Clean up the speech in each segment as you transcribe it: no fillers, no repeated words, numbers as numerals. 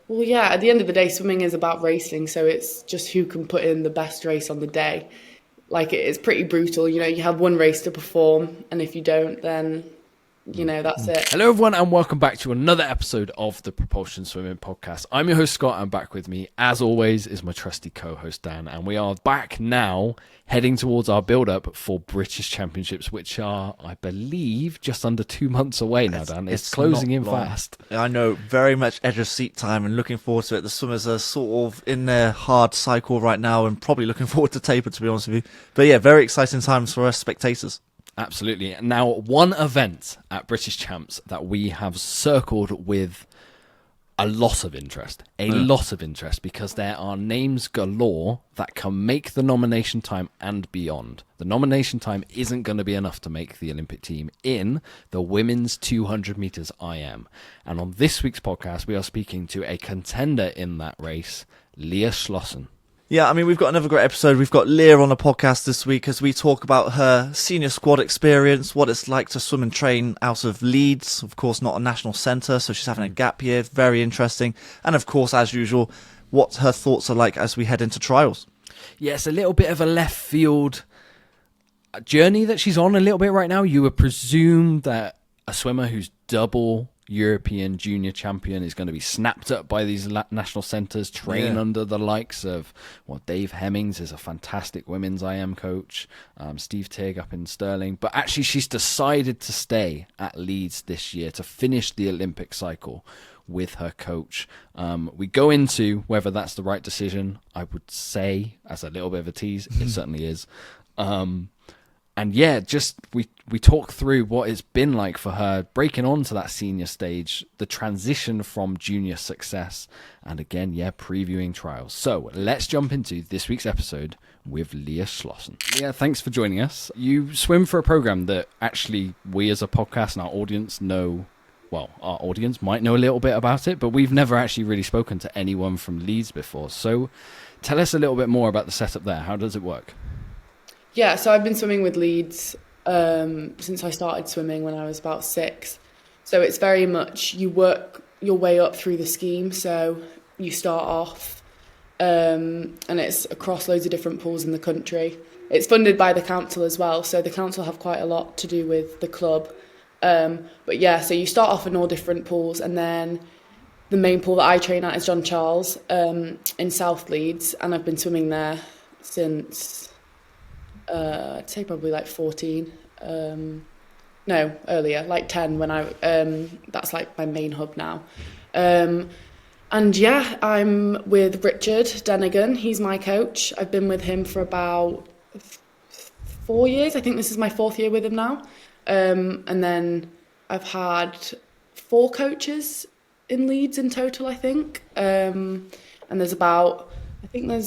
Well, yeah, at the end of the day, swimming is about racing, so it's just who can put in the best race on the day. Like it's pretty brutal, you have one race to perform, and if you don't, then that's it. Hello, everyone, and welcome back to another episode of the Propulsion Swimming Podcast. I'm your host, Scott, and back with me, as always, is my trusty co-host, Dan, and we are back now, heading towards our build-up for British Championships, which are, I believe, just under 2 months away now, Dan. It's closing in fast. I know, very much edge of seat time and looking forward to it. The swimmers are sort of in their hard cycle right now and probably looking forward to taper, to be honest with you. But yeah, very exciting times for us spectators. Absolutely. Now, one event at British Champs that we have circled with a lot of interest, because there are names galore that can make the nomination time and beyond. The nomination time isn't going to be enough to make the Olympic team in the women's 200 meters IM. And on this week's podcast, we are speaking to a contender in that race, Leah Schlosshan. Yeah, I mean, we've got another great episode. We've got Leah on the podcast this week as we talk about her senior squad experience, what it's like to swim and train out of Leeds, of course, not a national centre, so she's having a gap year, very interesting. And of course, as usual, what her thoughts are like as we head into trials. Yeah, it's a little bit of a left field journey that she's on a little bit right now. You would presume that a swimmer who's double European junior champion is going to be snapped up by these national centres, train under the likes of Dave Hemmings is a fantastic women's IM coach, Steve Tigg up in Stirling, but actually she's decided to stay at Leeds this year to finish the Olympic cycle with her coach. We go into whether that's the right decision. I would say, as a little bit of a tease, it certainly is. And yeah, just we talk through what it's been like for her breaking onto that senior stage, the transition from junior success, and again, previewing trials. So let's jump into this week's episode with Leah Schlosshan. Leah, thanks for joining us. You swim for a program that actually we as a podcast and our audience know. Well, our audience might know a little bit about it, but we've never actually really spoken to anyone from Leeds before. So tell us a little bit more about the setup there. How does it work? Yeah, so I've been swimming with Leeds since I started swimming when I was about 6. So it's very much you work your way up through the scheme. So you start off and it's across loads of different pools in the country. It's funded by the council as well. So the council have quite a lot to do with the club. But yeah, so you start off in all different pools, and then the main pool that I train at is John Charles in South Leeds. And I've been swimming there since... I'd say probably like 14. No, earlier, like 10 when that's like my main hub now. And yeah, I'm with Richard Denigan. He's my coach. I've been with him for about 4 years. I think this is my 4th year with him now. And then I've had 4 coaches in Leeds in total, I think. And there's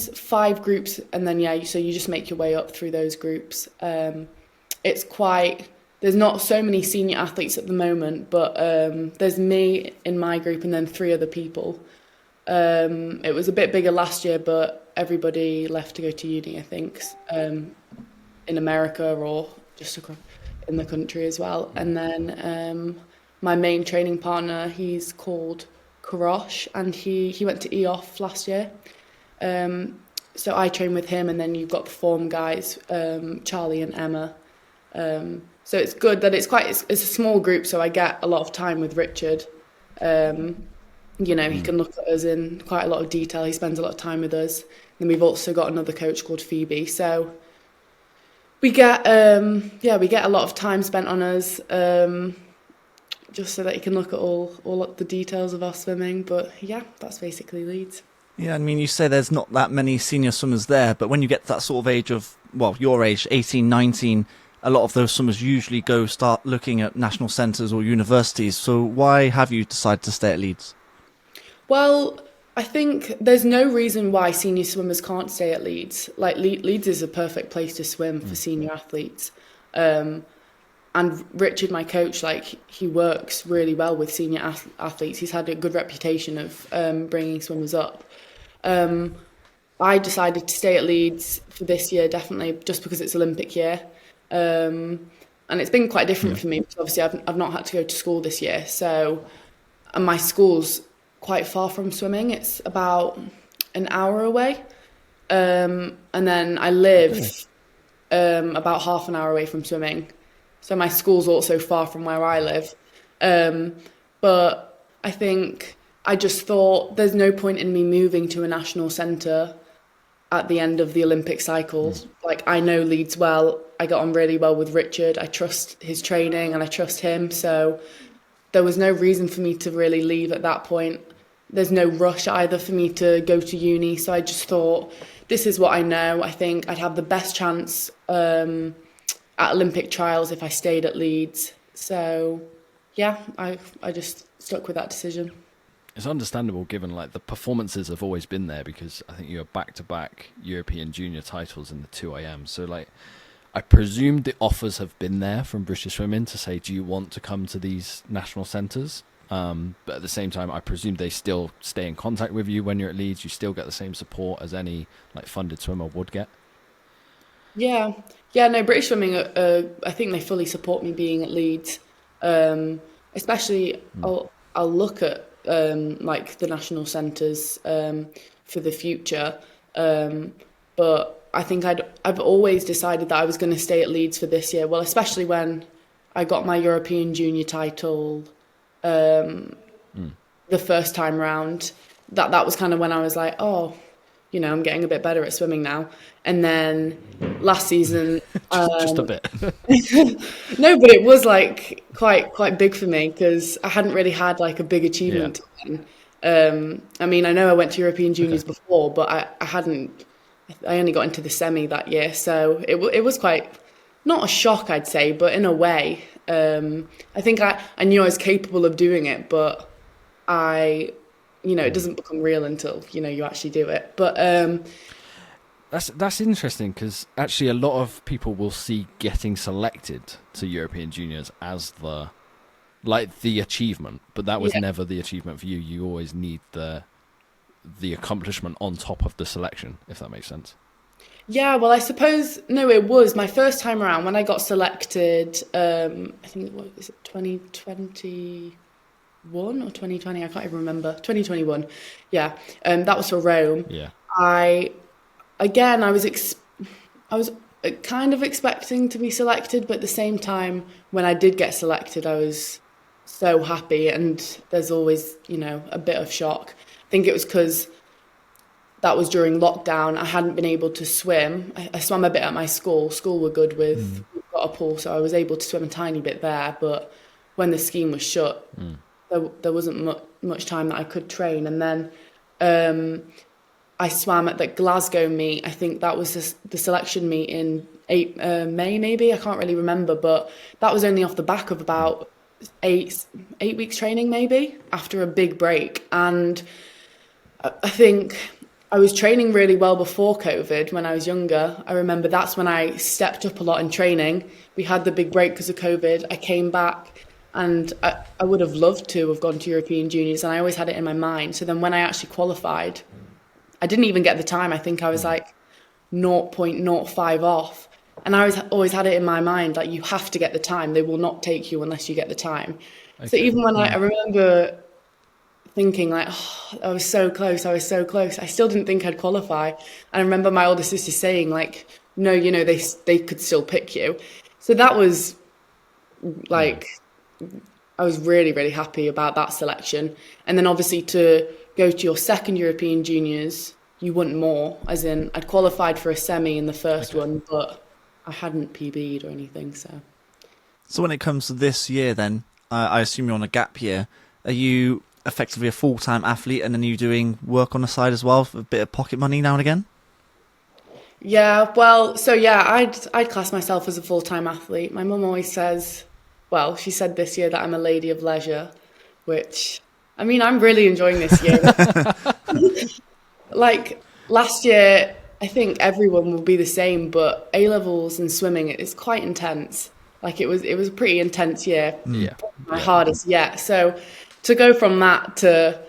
5 groups, and then so you just make your way up through those groups. There's not so many senior athletes at the moment, but there's me in my group and then 3 other people. It was a bit bigger last year, but everybody left to go to uni, I think, in America or just across in the country as well. And then my main training partner, he's called Karosh, and he went to EOF last year. So I train with him, and then you've got the form guys, Charlie and Emma. So it's good that it's a small group, so I get a lot of time with Richard. He can look at us in quite a lot of detail. He spends a lot of time with us. And we've also got another coach called Phoebe. So we get a lot of time spent on us, just so that he can look at all the details of our swimming. But yeah, that's basically Leeds. Yeah, I mean, you say there's not that many senior swimmers there, but when you get to that sort of age of, your age, 18, 19, a lot of those swimmers usually start looking at national centres or universities. So why have you decided to stay at Leeds? Well, I think there's no reason why senior swimmers can't stay at Leeds. Like, Leeds is a perfect place to swim for senior athletes. And Richard, my coach, he works really well with senior athletes. He's had a good reputation of bringing swimmers up. I decided to stay at Leeds for this year, definitely, just because it's Olympic year. And it's been quite different for me, because obviously I've not had to go to school this year. So, and my school's quite far from swimming. It's about an hour away. And then I live about half an hour away from swimming. So my school's also far from where I live. But I think I just thought there's no point in me moving to a national centre at the end of the Olympic cycle. Like, I know Leeds well. I got on really well with Richard. I trust his training and I trust him. So there was no reason for me to really leave at that point. There's no rush either for me to go to uni. So I just thought, this is what I know. I think I'd have the best chance at Olympic trials if I stayed at Leeds. So yeah, I just stuck with that decision. It's understandable given like the performances have always been there, because I think you have back-to-back European junior titles in the 2am. So like, I presume the offers have been there from British Swimming to say, do you want to come to these national centres? But at the same time, I presume they still stay in contact with you when you're at Leeds. You still get the same support as any like funded swimmer would get. Yeah, no, British Swimming, I think they fully support me being at Leeds. Especially, I'll look at like the national centres for the future. But I think I've always decided that I was going to stay at Leeds for this year. Well, especially when I got my European junior title the first time round. That was kind of when I was like, oh, you know, I'm getting a bit better at swimming now. And then last season, just a bit. No, but it was like quite big for me because I hadn't really had like a big achievement. Yeah. I mean, I know I went to European juniors before, but I only got into the semi that year. So it was quite, not a shock, I'd say, but in a way, I think I knew I was capable of doing it, but it doesn't become real until, you actually do it. But that's interesting, because actually a lot of people will see getting selected to European juniors as the achievement, but that was never the achievement for you. You always need the accomplishment on top of the selection, if that makes sense. Yeah, well, I suppose, no, it was my first time around when I got selected. I think, what is it, 2021 or 2020? I can't even remember. 2021. Yeah, that was for Rome. Yeah. I was kind of expecting to be selected, but at the same time, when I did get selected, I was so happy, and there's always, a bit of shock. I think it was because that was during lockdown. I hadn't been able to swim. I swam a bit at my school. School were good with, we've got a pool, so I was able to swim a tiny bit there, but when the scheme was shut, there wasn't much time that I could train. And then I swam at the Glasgow meet. I think that was the selection meet in May, maybe. I can't really remember, but that was only off the back of about 8 weeks training, maybe, after a big break. And I think I was training really well before COVID when I was younger. I remember that's when I stepped up a lot in training. We had the big break because of COVID. I came back, and I would have loved to have gone to European juniors, and I always had it in my mind. So then when I actually qualified, I didn't even get the time. I think I was like 0.05 off. And I always had it in my mind, like, you have to get the time. They will not take you unless you get the time. Okay. So even when I remember thinking like, oh, I was so close. I still didn't think I'd qualify. And I remember my older sister saying like, no, they could still pick you. So that was like, I was really, really happy about that selection. And then obviously to go to your second European juniors, you want more, as in I'd qualified for a semi in the first one, but I hadn't PB'd or anything. So when it comes to this year then, I assume you're on a gap year. Are you effectively a full-time athlete, and then you doing work on the side as well for a bit of pocket money now and again? Yeah, well, so yeah, I'd class myself as a full-time athlete. My mum always says, well, she said this year that I'm a lady of leisure, which, I mean, I'm really enjoying this year. Like last year, I think everyone will be the same, but A-levels and swimming is quite intense. Like it was a pretty intense year. Yeah. My hardest yet. So to go from that to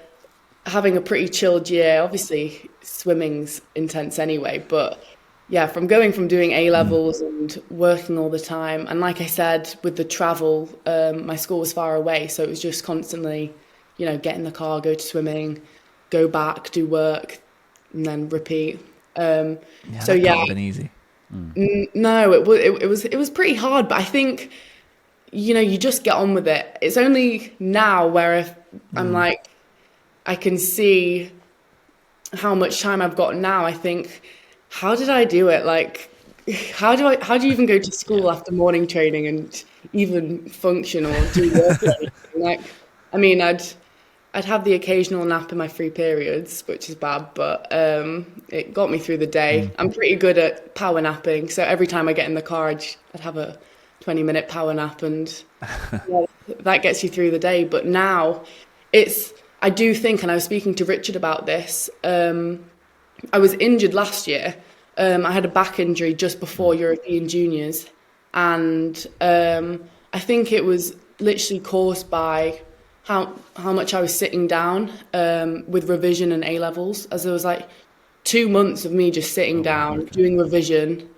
having a pretty chilled year, obviously swimming's intense anyway, but yeah, from doing A-levels and working all the time, and like I said, with the travel, my school was far away, so it was just constantly, get in the car, go to swimming, go back, do work, and then repeat. Yeah, So that yeah, can't have been easy. no, it was pretty hard, but I think you just get on with it. It's only now where if I'm like, I can see how much time I've got now. I think, how did I do it? Like, how do you even go to school after morning training and even function or do work? Or anything? Like, I mean, I'd have the occasional nap in my free periods, which is bad, but it got me through the day. I'm pretty good at power napping, so every time I get in the car, I'd have a 20-minute power nap, and yeah, that gets you through the day. But now, I do think, and I was speaking to Richard about this, I was injured last year. I had a back injury just before European Juniors, and I think it was literally caused by how much I was sitting down with revision and A levels, as there was like 2 months of me just sitting down doing revision.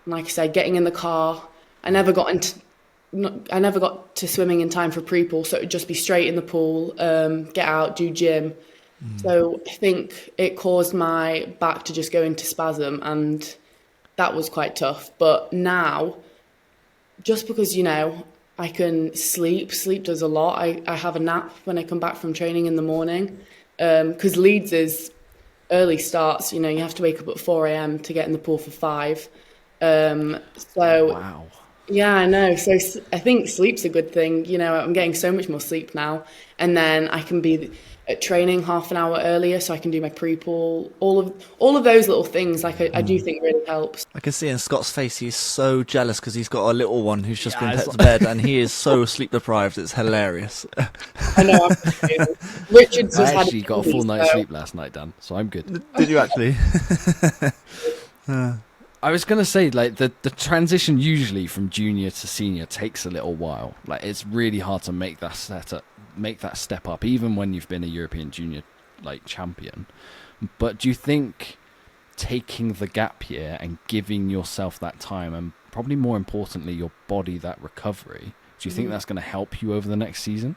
And like I said, getting in the car. I never got to swimming in time for pre-pool, so it would just be straight in the pool, get out, do gym. So I think it caused my back to just go into spasm, and that was quite tough. But now, just because, I can sleep does a lot. I have a nap when I come back from training in the morning, because Leeds is early starts. You have to wake up at 4 a.m. to get in the pool for 5. Wow. Yeah, I know. So I think sleep's a good thing. I'm getting so much more sleep now, and then I can be at training half an hour earlier, so I can do my pre-pool. All of those little things, like I do think really helps. I can see in Scott's face he's so jealous because he's got a little one who's just been put to bed and he is so sleep deprived. It's hilarious. I know. Richard's I just had actually got a full night's sleep last night, Dan, so I'm good. Did you actually? I was going to say, like, the transition usually from junior to senior takes a little while. Like, it's really hard to make that step up, even when you've been a European junior, like, champion. But do you think taking the gap year and giving yourself that time, and probably more importantly, your body that recovery, do you think that's going to help you over the next season?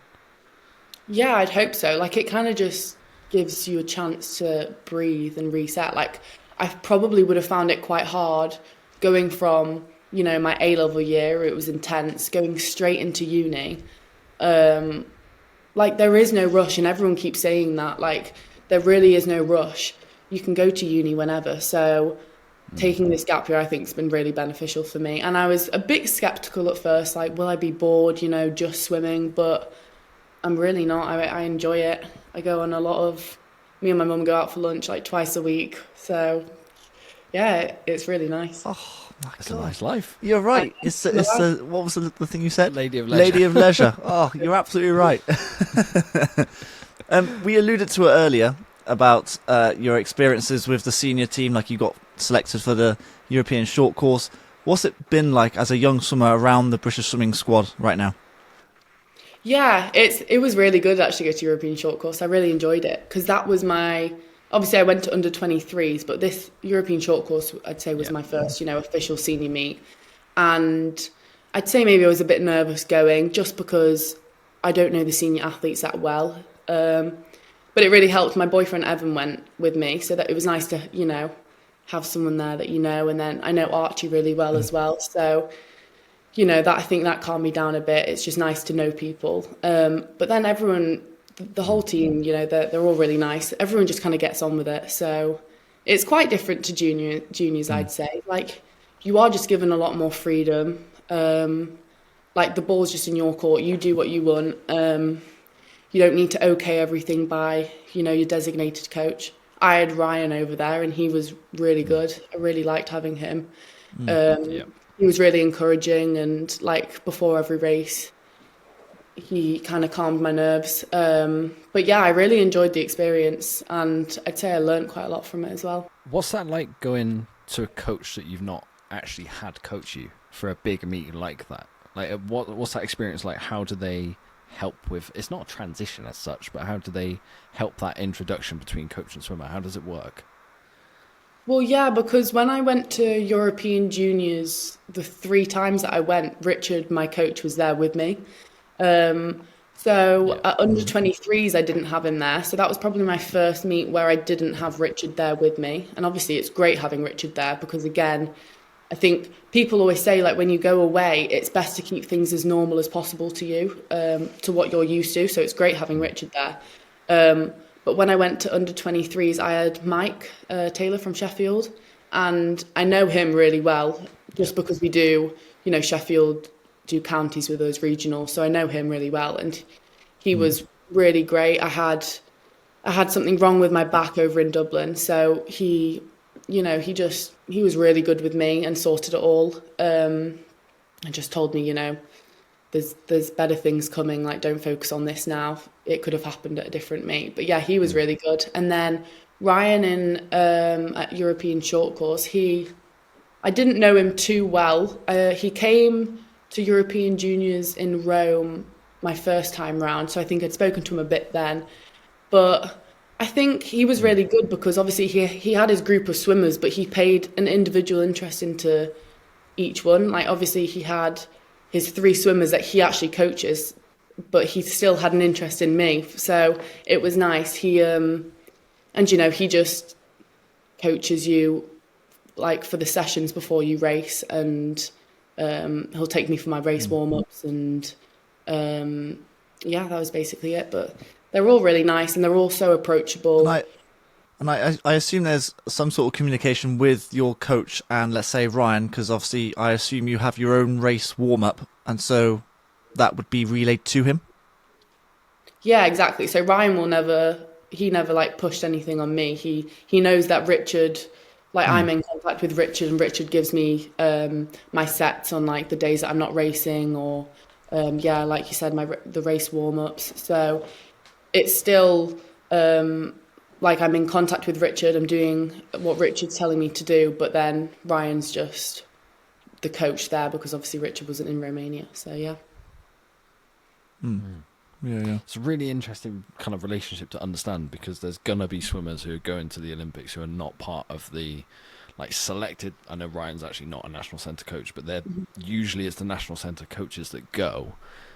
Yeah, I'd hope so. Like, it kind of just gives you a chance to breathe and reset. Like, I probably would have found it quite hard going from, my A-level year, it was intense, going straight into uni. Like, there is no rush, and everyone keeps saying that. Like, there really is no rush. You can go to uni whenever. So taking this gap year, I think, has been really beneficial for me. And I was a bit skeptical at first, like, will I be bored, just swimming? But I'm really not. I enjoy it. I go on me and my mum go out for lunch like twice a week. So, yeah, it's really nice. Oh my It's God. a nice life. You're right. It's what was the thing you said? Lady of leisure. Lady of leisure. Oh, you're absolutely right. We alluded to it earlier about your experiences with the senior team, like you got selected for the European short course. What's it been like as a young swimmer around the British swimming squad right now? Yeah, it was really good actually to go to European short course. I really enjoyed it because that was obviously I went to under 23s, but this European short course I'd say was my first, official senior meet. And I'd say maybe I was a bit nervous going just because I don't know the senior athletes that well. But it really helped. My boyfriend Evan went with me, so that it was nice to, have someone there that and then I know Archie really well as well. So that I think that calmed me down a bit. It's just nice to know people. But then everyone, the whole team, they're all really nice. Everyone just kind of gets on with it. So it's quite different to juniors, I'd say. Like, you are just given a lot more freedom. Like, the ball's just in your court. You do what you want. You don't need to okay everything by, your designated coach. I had Ryan over there and he was really good. I really liked having him. He was really encouraging, and like before every race, he kind of calmed my nerves. But yeah, I really enjoyed the experience, and I'd say I learned quite a lot from it as well. What's that like going to a coach that you've not actually had coach you for a big meet like that? Like, what's that experience like? How do they help with, it's not a transition as such, but how do they help that introduction between coach and swimmer? How does it work? Well, yeah, because when I went to European Juniors, the 3 times that I went, Richard, my coach, was there with me. So Yeah. at under 23s, I didn't have him there. So that was probably my first meet where I didn't have Richard there with me. And obviously, it's great having Richard there because, again, I think people always say, like, when you go away, it's best to keep things as normal as possible to you, to what you're used to. So it's great having Richard there. But when I went to under 23s, I had Mike Taylor from Sheffield, and I know him really well just because we do, Sheffield do counties with us, regional. So I know him really well, and he was really great. I had something wrong with my back over in Dublin, so he was really good with me and sorted it all. And just told me, there's better things coming. Like, don't focus on this now. It could have happened at a different meet. But yeah, he was really good. And then Ryan at European short course, I didn't know him too well. He came to European juniors in Rome my first time round, so I think I'd spoken to him a bit then. But I think he was really good because obviously he had his group of swimmers, but he paid an individual interest into each one. Like, obviously he had his 3 swimmers that he actually coaches, but he still had an interest in me. So it was nice. He just coaches you like for the sessions before you race, and he'll take me for my race warm-ups, and yeah, that was basically it. But they're all really nice, and they're all so approachable. And I assume there's some sort of communication with your coach and, let's say, Ryan, because obviously I assume you have your own race warm-up, and so that would be relayed to him? Yeah, exactly. So Ryan never like pushed anything on me. He knows that Richard, like, I'm in contact with Richard, and Richard gives me my sets on, like, the days that I'm not racing, or like you said, the race warm-ups. So it's still like I'm in contact with Richard. I'm doing what Richard's telling me to do, but then Ryan's just the coach there because obviously Richard wasn't in Romania. So yeah. Yeah. It's a really interesting kind of relationship to understand, because there's going to be swimmers who are going to the Olympics who are not part of the, like, selected. I know Ryan's actually not a national centre coach, but they're usually it's the national centre coaches that go.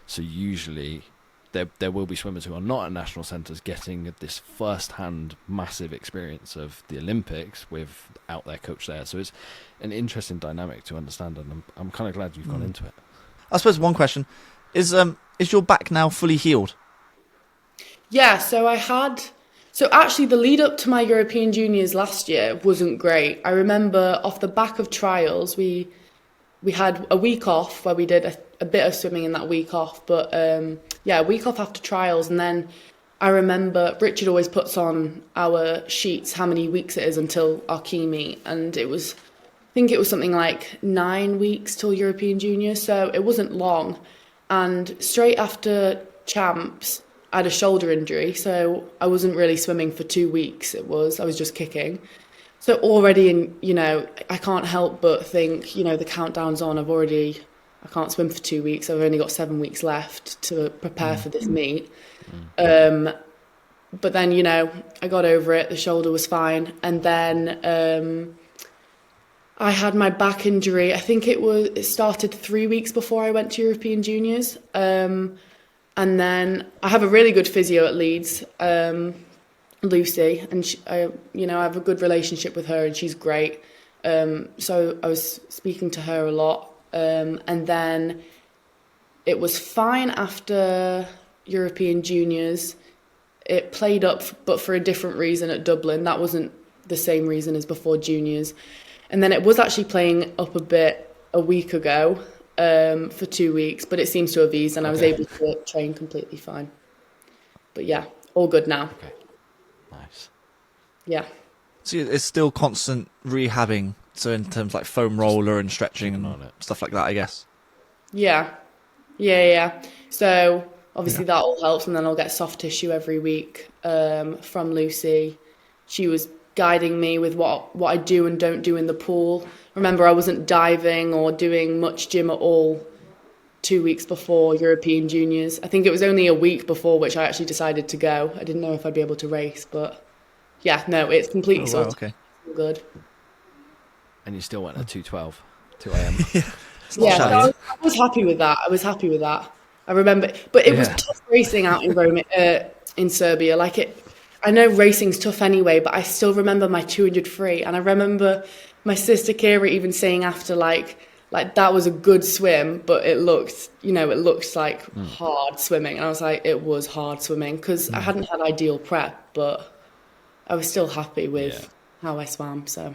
So usually there will be swimmers who are not at national centres getting this first-hand massive experience of the Olympics without their coach there. So it's an interesting dynamic to understand, and I'm kind of glad you've gone into it. I suppose one question is your back now fully healed? Yeah, so actually the lead up to my European Juniors last year wasn't great. I remember off the back of trials, we had a week off where we did a bit of swimming in that week off, but a week off after trials. And then I remember Richard always puts on our sheets how many weeks it is until our key meet, and I think it was something like 9 weeks till European Juniors, so it wasn't long. And straight after champs, I had a shoulder injury, so I wasn't really swimming for 2 weeks. I was just kicking. So already, I can't help but think, the countdown's on. I can't swim for 2 weeks. I've only got 7 weeks left to prepare for this meet. But then, I got over it. The shoulder was fine. And then I had my back injury. I think it started 3 weeks before I went to European Juniors. And then I have a really good physio at Leeds, Lucy, and I have a good relationship with her, and she's great. So I was speaking to her a lot. And then it was fine after European Juniors. It played up, but for a different reason at Dublin. That wasn't the same reason as before Juniors. And then it was actually playing up a bit a week ago for 2 weeks, but it seems to have eased, and I was able to train completely fine. But yeah, all good now. Okay, nice. Yeah. So it's still constant rehabbing, so in terms like foam roller and stretching and stuff like that, I guess. Yeah. So obviously that all helps, and then I'll get soft tissue every week from Lucy. She was guiding me with what I do and don't do in the pool. Remember, I wasn't diving or doing much gym at all 2 weeks before European Juniors. I think it was only a week before which I actually decided to go. I didn't know if I'd be able to race, but yeah, no, it's completely sorted. Okay. Good. And you still went at 2:12, 2 a.m. Yeah, so I was happy with that. I remember, but it was tough racing out in Rome, in Serbia. I know racing's tough anyway, but I still remember my 200 free, and I remember my sister Kira even saying after like that was a good swim, but it looked like hard swimming, and I was like, it was hard swimming because I hadn't had ideal prep, but I was still happy with how I swam. So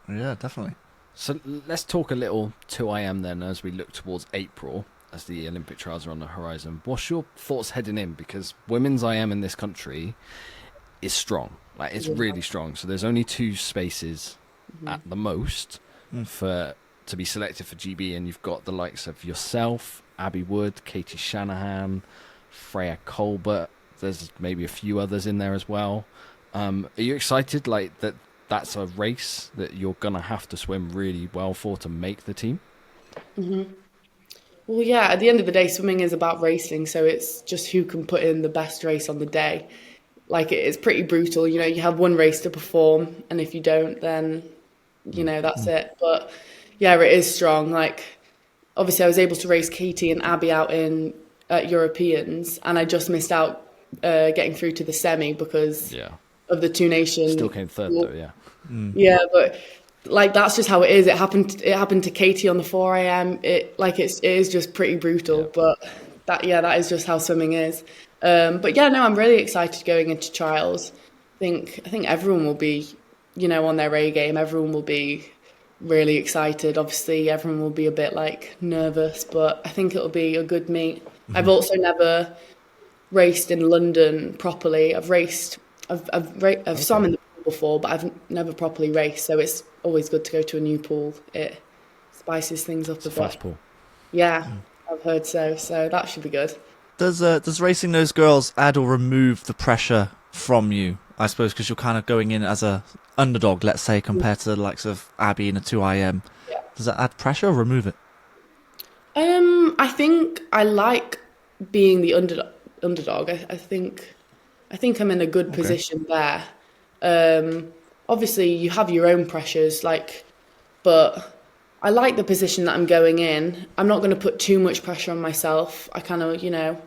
Yeah, definitely. So let's talk a little 2IM then as we look towards April, as the Olympic trials are on the horizon. What's your thoughts heading in? Because women's IM in this country is strong. Like, it's really strong. So there's only 2 spaces at the most to be selected for GB, and you've got the likes of yourself, Abbie Wood, Katie Shanahan, Freya Colbert. There's maybe a few others in there as well. Are you excited that's a race that you're going to have to swim really well for to make the team? Well, yeah, at the end of the day, swimming is about racing, so it's just who can put in the best race on the day. Like, it's pretty brutal, you have one race to perform, and if you don't, then, that's it. But, yeah, it is strong. Like, obviously, I was able to race Katie and Abbie out at Europeans, and I just missed out getting through to the semi because of the 2 nations. Still came third, though, yeah. Yeah, but... that's just how it is. It happened to Katie on the 4 a.m. It is just pretty brutal, but that is just how swimming is. But yeah, no, I'm really excited going into trials. I think everyone will be, on their A game. Everyone will be really excited. Obviously, everyone will be a bit nervous, but I think it'll be a good meet. I've also never raced in London properly. I've swum in the pool before, but I've never properly raced, so it's always good to go to a new pool. It spices things up a bit. Fast pool. Yeah, I've heard so. So that should be good. Does racing those girls add or remove the pressure from you? I suppose because you're kind of going in as a underdog, let's say, compared to the likes of Abbie in a 2IM. Yeah. Does that add pressure or remove it? I think I like being the underdog. I think I'm in a good position there. Obviously, you have your own pressures, but I like the position that I'm going in. I'm not going to put too much pressure on myself. I kind of,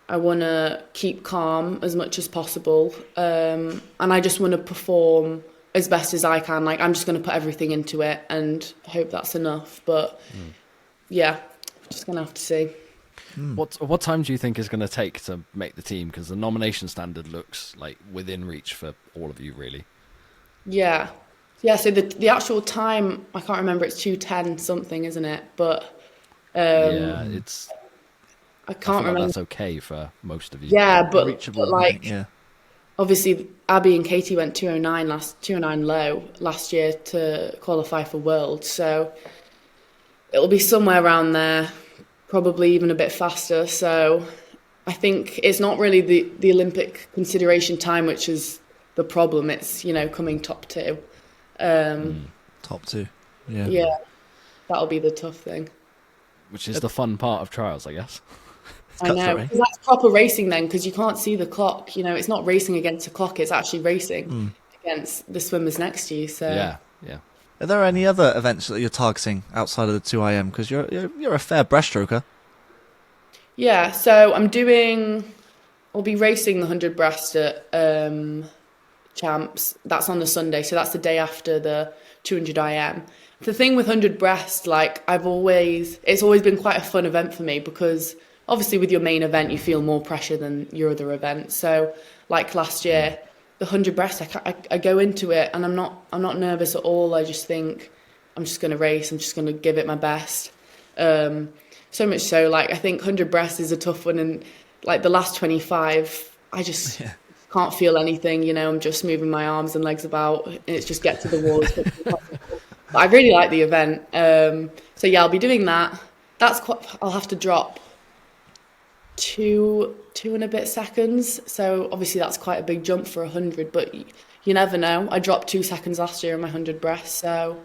I want to keep calm as much as possible. And I just want to perform as best as I can. I'm just going to put everything into it and hope that's enough. But yeah, just going to have to see. What time do you think is going to take to make the team? Because the nomination standard looks like within reach for all of you, really. Yeah. So the actual time, I can't remember. It's 2:10 something, isn't it? But it's. I can't remember. That's okay for most of you. Yeah, but reachable, obviously Abbie and Katie went 209 low last year to qualify for Worlds, so it'll be somewhere around there, probably even a bit faster. So I think it's not really the Olympic consideration time which is the problem. It's coming top 2. Top 2. Yeah, that'll be the tough thing. Which is the fun part of trials, I guess. I know, 'cause that's proper racing then, because you can't see the clock. It's not racing against the clock; it's actually racing against the swimmers next to you. So yeah. Are there any other events that you're targeting outside of the 2IM? Because you're a fair breaststroker. Yeah, so I'll be racing the 100 breast at Champs. That's on the Sunday, so that's the day after the 200 IM. The thing with 100 breast, it's always been quite a fun event for me because obviously with your main event you feel more pressure than your other events. So last year, the 100 breast, I go into it and I'm not nervous at all. I just think I'm just going to race. I'm just going to give it my best. So much so, I think 100 breast is a tough one, and the last 25, I just can't feel anything. I'm just moving my arms and legs about. And it's just get to the wall as quickly as possible. But I really like the event. So yeah, I'll be doing that. I'll have to drop 2 and a bit seconds. So obviously that's quite a big jump for 100, but you never know. I dropped 2 seconds last year in my 100 breast, so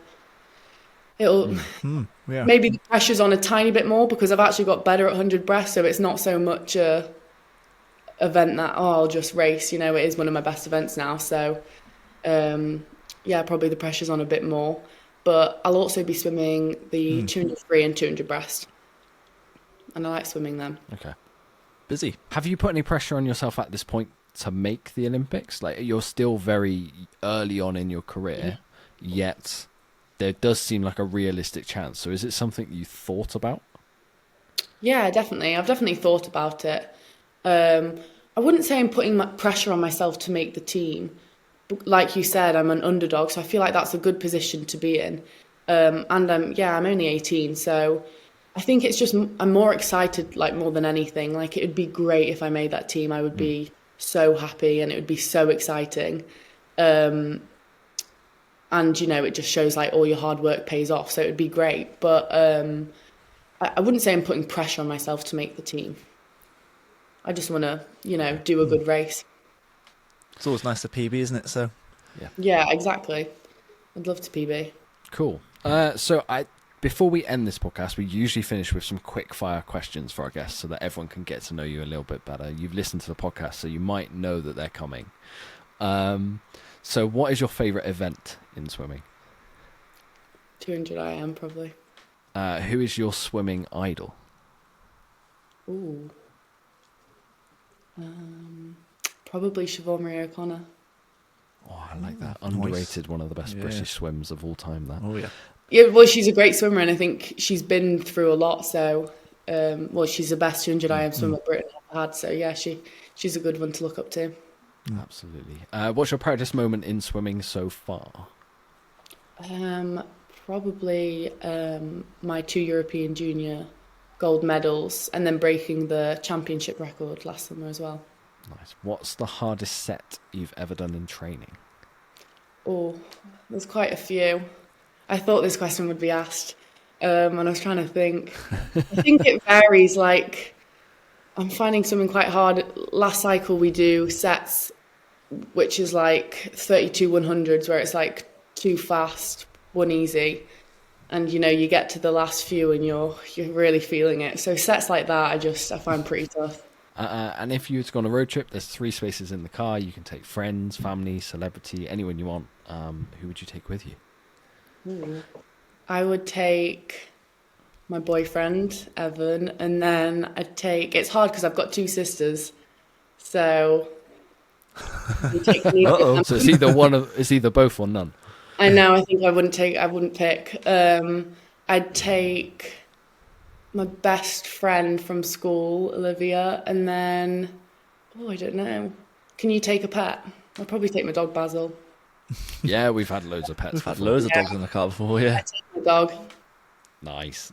it'll maybe the pressure's on a tiny bit more because I've actually got better at 100 breast, so it's not so much a event that I'll just race. It is one of my best events now, so probably the pressure's on a bit more. But I'll also be swimming the 200 free and 200 breast. and I like swimming them. Okay. Busy. Have you put any pressure on yourself at this point to make the Olympics? Like, you're still very early on in your career, yet there does seem like a realistic chance. So is it something you thought about? Yeah, definitely. I've definitely thought about it. I wouldn't say I'm putting pressure on myself to make the team. Like you said, I'm an underdog, so I feel like that's a good position to be in. And I'm only 18, so I think it's just I'm more excited, like, more than anything. Like, it would be great if I made that team. I would be so happy, and it would be so exciting. And it just shows like all your hard work pays off. So it would be great, but I wouldn't say I'm putting pressure on myself to make the team. I just want to, do a good race. It's always nice to PB, isn't it? So Yeah, exactly. I'd love to PB. Cool. Before we end this podcast, we usually finish with some quick fire questions for our guests so that everyone can get to know you a little bit better. You've listened to the podcast, so you might know that they're coming. So what is your favourite event in swimming? 200 IM, probably. Who is your swimming idol? Ooh. Probably Siobhan Maria O'Connor. Oh, I like that. Underrated, one of the best British swims of all time, that. Oh, yeah. Yeah, well, she's a great swimmer, and I think she's been through a lot. So, she's the best 200 IM swimmer Britain ever had. So, yeah, she's a good one to look up to. Absolutely. What's your proudest moment in swimming so far? Probably my 2 European junior gold medals, and then breaking the championship record last summer as well. Nice. What's the hardest set you've ever done in training? Oh, there's quite a few. I thought this question would be asked, and I was trying to think. I think it varies. Like, I'm finding something quite hard. Last cycle we do sets, which is like 32 100s, where it's like 2 fast, 1 easy, and you get to the last few and you're really feeling it. So sets like that, I find pretty tough. And if you were to go on a road trip, there's 3 spaces in the car. You can take friends, family, celebrity, anyone you want. Who would you take with you? Ooh. I would take my boyfriend, Evan, and then it's hard because I've got 2 sisters. So you take So it's either both or none. I know, I think I wouldn't pick. I'd take my best friend from school, Olivia, and then, I don't know. Can you take a pet? I'll probably take my dog, Basil. Yeah, we've had loads of pets. We've had loads of dogs in the car before, yeah. I take my dog. Nice.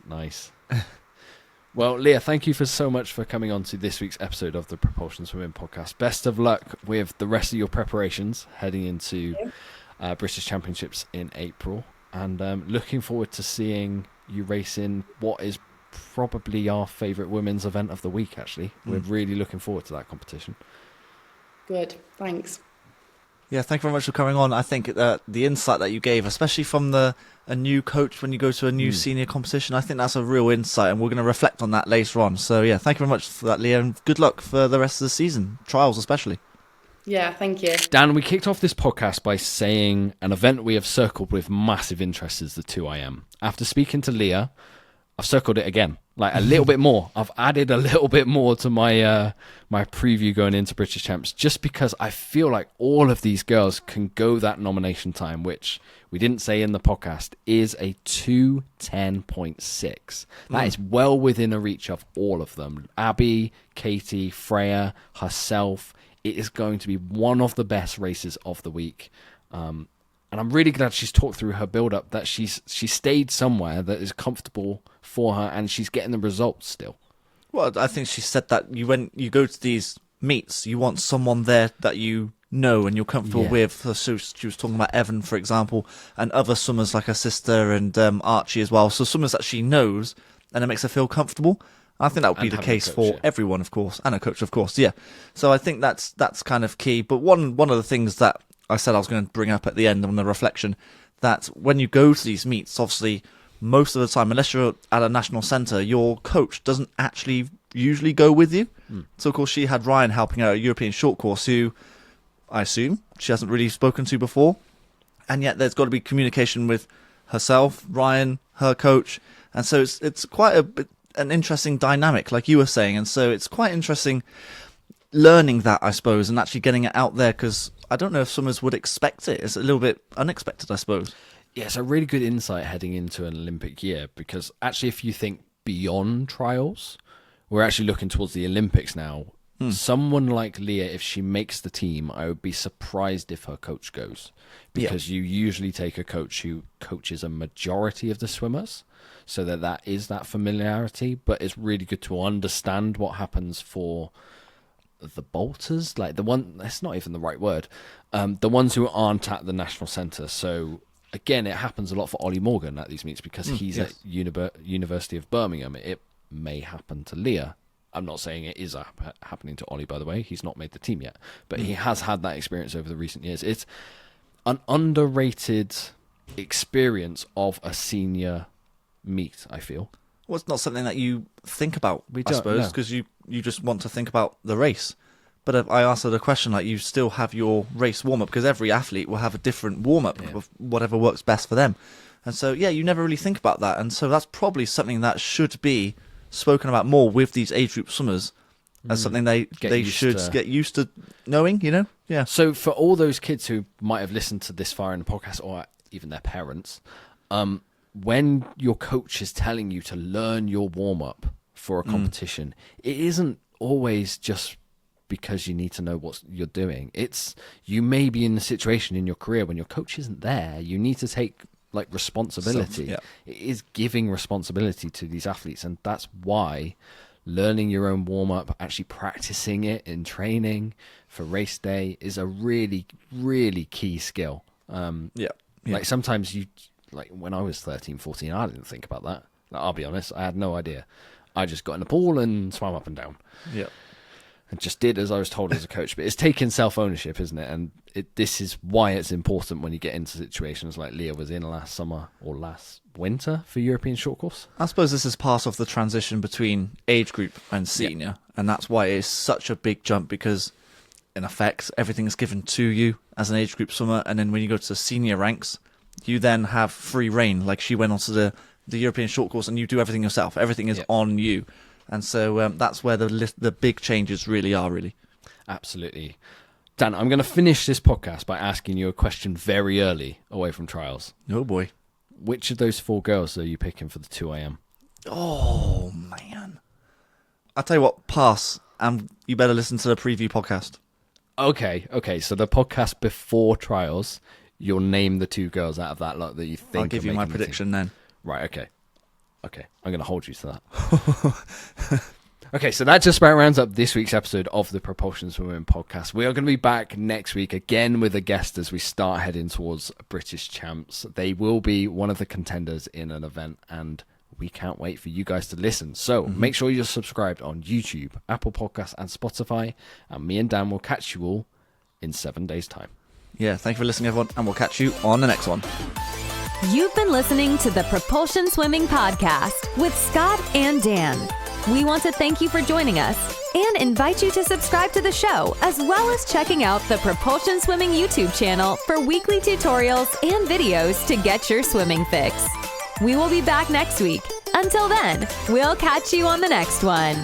Well, Leah, thank you so much for coming on to this week's episode of the Propulsion Swimming Podcast. Best of luck with the rest of your preparations heading into British Championships in April, and looking forward to seeing you race in what is probably our favourite women's event of the week, actually. We're really looking forward to that competition. Good, thanks. Yeah, thank you very much for coming on. I think the insight that you gave, especially from a new coach when you go to a new senior competition, I think that's a real insight, and we're going to reflect on that later on. So, yeah, thank you very much for that, Leah, and good luck for the rest of the season, trials especially. Yeah, thank you. Dan, we kicked off this podcast by saying an event we have circled with massive interest is the 2IM. After speaking to Leah, I've circled it again, like a little bit more. I've added a little bit more to my my preview going into British Champs, just because I feel like all of these girls can go that nomination time, which we didn't say in the podcast, is a 2:10.6. That is well within a reach of all of them. Abbie, Katie, Freya, herself. It is going to be one of the best races of the week. And I'm really glad she's talked through her build-up, that she stayed somewhere that is comfortable for her, and she's getting the results still. Well, I think she said that when you go to these meets, you want someone there that you know and you're comfortable with. So she was talking about Evan, for example, and other swimmers like her sister and Archie as well. So swimmers that she knows, and it makes her feel comfortable. I think that would be the case for everyone, of course, and a coach, of course. Yeah. So I think that's kind of key. But one of the things that I said I was going to bring up at the end on the reflection, that when you go to these meets, obviously most of the time, unless you're at a national centre, your coach doesn't actually usually go with you. So of course she had Ryan helping out at a European short course, who I assume she hasn't really spoken to before, and yet there's got to be communication with herself, Ryan, her coach, and so it's quite an interesting dynamic, like you were saying. And so it's quite interesting learning that, I suppose, and actually getting it out there, because I don't know if swimmers would expect it. It's a little bit unexpected, I suppose. Yeah, it's a really good insight heading into an Olympic year, because actually if you think beyond trials, we're actually looking towards the Olympics now. Someone like Leah, if she makes the team, I would be surprised if her coach goes, because you usually take a coach who coaches a majority of the swimmers, so that is that familiarity. But it's really good to understand what happens for the bolters, like the one, that's not even the right word, the ones who aren't at the national centre. So again, it happens a lot for Ollie Morgan at these meets, because he's at University of Birmingham. It may happen to Leah. I'm not saying it is happening to Ollie, by the way. He's not made the team yet, but he has had that experience over the recent years. It's an underrated experience of a senior meet, I feel. Well, it's not something that you think about, I suppose, because you just want to think about the race. But if I asked her the question, like, you still have your race warm-up, because every athlete will have a different warm-up of whatever works best for them. And so, you never really think about that. And so that's probably something that should be spoken about more with these age group swimmers, as something they should get used to knowing, Yeah. So for all those kids who might have listened to this far in the podcast, or even their parents, when your coach is telling you to learn your warm-up for a competition, it isn't always just because you need to know what you're doing. It's, you may be in a situation in your career when your coach isn't there. You need to take responsibility. It is giving responsibility to these athletes, and that's why learning your own warm-up, actually practicing it in training for race day, is a really, really key skill. Like sometimes when I was 13, 14, I didn't think about that. I'll be honest, I had no idea. I just got in the pool and swam up and down. And just did as I was told as a coach. But it's taking self-ownership, isn't it? And this is why it's important when you get into situations like Leah was in last summer or last winter for European short course. I suppose this is part of the transition between age group and senior. And that's why it's such a big jump, because in effect, everything is given to you as an age group swimmer. And then when you go to the senior ranks, you then have free reign. Like, she went onto the European short course and you do everything yourself. Everything is on you. And so that's where the big changes really are, really. Absolutely. Dan, I'm going to finish this podcast by asking you a question very early away from trials. Oh, boy. Which of those 4 girls are you picking for the 2 a.m.? Oh, man. I'll tell you what, pass. And you better listen to the preview podcast. Okay. So the podcast before trials, you'll name the 2 girls out of that lot that you think. I'll give you my prediction then. Right, okay. I'm going to hold you to that. Okay, so that just about rounds up this week's episode of the Propulsion Swim podcast. We are going to be back next week again with a guest as we start heading towards British champs. They will be one of the contenders in an event, and we can't wait for you guys to listen. So make sure you're subscribed on YouTube, Apple Podcasts, and Spotify. And me and Dan will catch you all in 7 days' time. Yeah, thank you for listening, everyone, and we'll catch you on the next one. You've been listening to the Propulsion Swimming Podcast with Scott and Dan. We want to thank you for joining us and invite you to subscribe to the show, as well as checking out the Propulsion Swimming YouTube channel for weekly tutorials and videos to get your swimming fix. We will be back next week. Until then, we'll catch you on the next one.